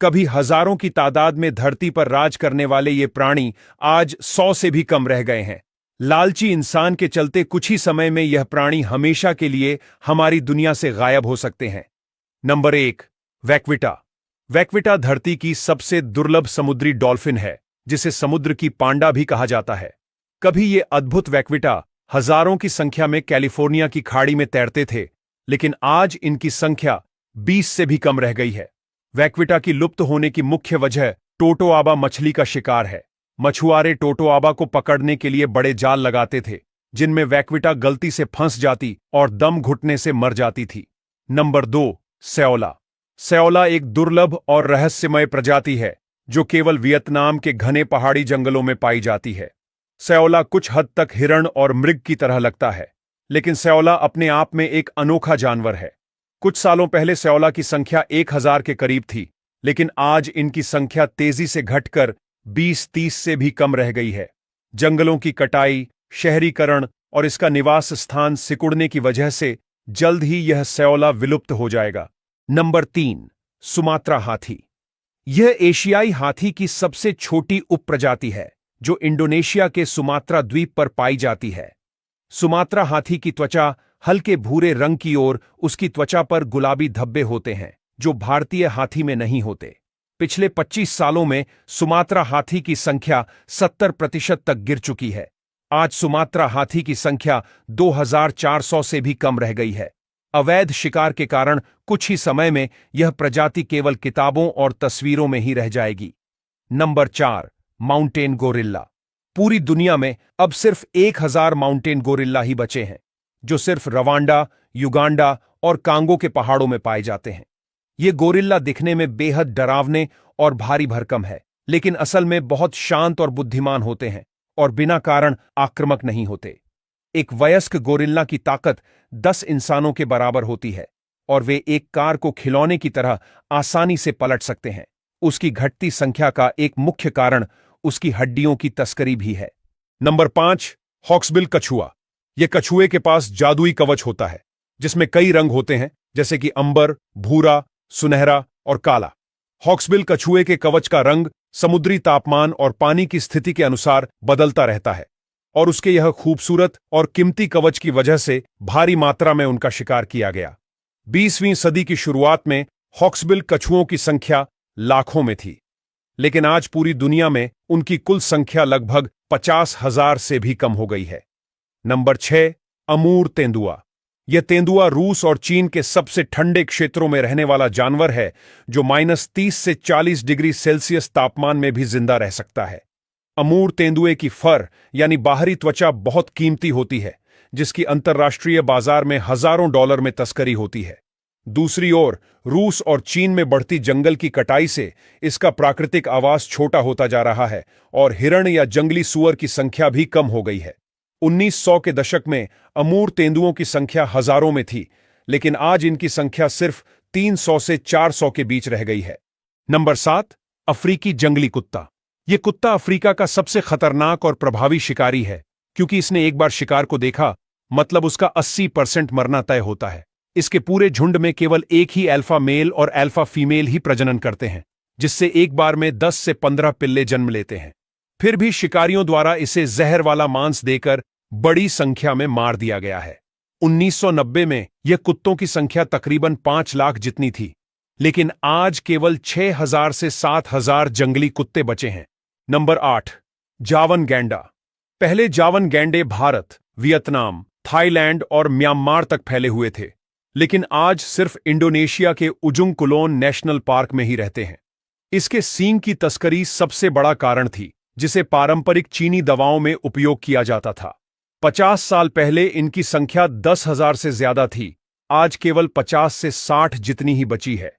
कभी हजारों की तादाद में धरती पर राज करने वाले ये प्राणी आज 100 से भी कम रह गए हैं। लालची इंसान के चलते कुछ ही समय में यह प्राणी हमेशा के लिए हमारी दुनिया से गायब हो सकते हैं। नंबर 1, वैक्विटा। वैक्विटा धरती की सबसे दुर्लभ समुद्री डॉल्फिन है, जिसे समुद्र की पांडा भी कहा जाता है। कभी ये अद्भुत वैक्विटा हजारों की संख्या में कैलिफोर्निया की खाड़ी में तैरते थे, लेकिन आज इनकी संख्या 20 से भी कम रह गई है। वैक्विटा की लुप्त होने की मुख्य वजह टोटोआबा मछली का शिकार है। मछुआरे टोटोआबा को पकड़ने के लिए बड़े जाल लगाते थे, जिनमें वैक्विटा गलती से फंस जाती और दम घुटने से मर जाती थी। नंबर 2, सेओला। सेओला एक दुर्लभ और रहस्यमय प्रजाति है, जो केवल वियतनाम के घने पहाड़ी जंगलों में पाई जाती है। सेओला कुछ हद तक हिरण और मृग की तरह लगता है, लेकिन सेओला अपने आप में एक अनोखा जानवर है। कुछ सालों पहले सेओला की संख्या 1000 के करीब थी, लेकिन आज इनकी संख्या तेजी से घटकर 20-30 से भी कम रह गई है। जंगलों की कटाई, शहरीकरण और इसका निवास स्थान सिकुड़ने की वजह से जल्द ही यह सेओला विलुप्त हो जाएगा। नंबर 3, सुमात्रा हाथी। यह एशियाई हाथी की सबसे छोटी उपप्रजाति है, जो इंडोनेशिया के सुमात्रा द्वीप पर पाई जाती है। सुमात्रा हाथी की त्वचा हल्के भूरे रंग की ओर उसकी त्वचा पर गुलाबी धब्बे होते हैं, जो भारतीय हाथी में नहीं होते। पिछले 25 सालों में सुमात्रा हाथी की संख्या 70% तक गिर चुकी है। आज सुमात्रा हाथी की संख्या 2400 से भी कम रह गई है। अवैध शिकार के कारण कुछ ही समय में यह प्रजाति केवल किताबों और तस्वीरों में ही रह जाएगी। Number 4, mountain gorilla. पूरी दुनिया में अब सिर्फ 1000 माउंटेन गोरिल्ला ही बचे हैं, जो सिर्फ रवांडा, युगांडा और कांगो के पहाड़ों में पाए जाते हैं। ये गोरिल्ला दिखने में बेहद डरावने और भारी भरकम है, लेकिन असल में बहुत शांत और बुद्धिमान होते हैं और बिना कारण आक्रामक नहीं होते। एक वयस्क गोरिल्ला की ताकत 10 इंसानों के बराबर होती है और वे एक कार को खिलौने की तरह आसानी से पलट सकते हैं। उसकी घटती संख्या का एक मुख्य कारण उसकी हड्डियों की तस्करी भी है। नंबर 5, हॉक्सबिल कछुआ। यह कछुए के पास जादुई कवच होता है, जिसमें कई रंग होते हैं, जैसे कि अंबर, भूरा, सुनहरा और काला। हॉक्सबिल कछुए के कवच का रंग समुद्री तापमान और पानी की स्थिति के अनुसार बदलता रहता है, और उसके यह खूबसूरत और कीमती कवच की वजह से भारी मात्रा में उनका शिकार किया गया। 20वीं सदी की शुरुआत में हॉक्सबिल कछुओं की संख्या लाखों में थी, लेकिन आज पूरी दुनिया में उनकी कुल संख्या लगभग 50,000 से भी कम हो गई है। नंबर 6, अमूर तेंदुआ। यह तेंदुआ रूस और चीन के सबसे ठंडे क्षेत्रों में रहने वाला जानवर है, जो -30 से 40 डिग्री सेल्सियस तापमान में भी जिंदा रह सकता है। अमूर तेंदुए की फर यानी बाहरी त्वचा बहुत कीमती होती है, जिसकी अंतर्राष्ट्रीय बाजार में हजारों डॉलर में तस्करी होती है। दूसरी ओर रूस और चीन में बढ़ती जंगल की कटाई से इसका प्राकृतिक आवास छोटा होता जा रहा है और हिरण या जंगली सूअर की संख्या भी कम हो गई है। 1900 के दशक में अमूर तेंदुओं की संख्या हजारों में थी, लेकिन आज इनकी संख्या सिर्फ 300 से 400 के बीच रह गई है। नंबर 7, अफ्रीकी जंगली कुत्ता। यह कुत्ता अफ्रीका का सबसे खतरनाक और प्रभावी शिकारी है, क्योंकि इसने एक बार शिकार को देखा मतलब उसका 80% मरना तय होता है। इसके पूरे झुंड में केवल एक ही अल्फा मेल और अल्फा फीमेल ही प्रजनन करते हैं, जिससे एक बार में 10 से 15 पिल्ले जन्म लेते हैं। फिर भी शिकारियों द्वारा इसे जहर वाला मांस देकर बड़ी संख्या में मार दिया गया है। 1990 में यह कुत्तों की संख्या तकरीबन 5 लाख जितनी थी, लेकिन आज केवल 6000 से 7000 जंगली कुत्ते बचे हैं। नंबर 8, जावन गैंडा। पहले जावन गैंडे भारत, वियतनाम, थाईलैंड और म्यांमार तक फैले हुए थे, लेकिन आज सिर्फ इंडोनेशिया के उजुंग कुलोन नेशनल पार्क में ही रहते हैं। इसके सींग की तस्करी सबसे बड़ा कारण थी, जिसे पारंपरिक चीनी दवाओं में उपयोग किया जाता था। 50 साल पहले इनकी संख्या 10,000 से ज्यादा थी, आज केवल 50 से 60 जितनी ही बची है।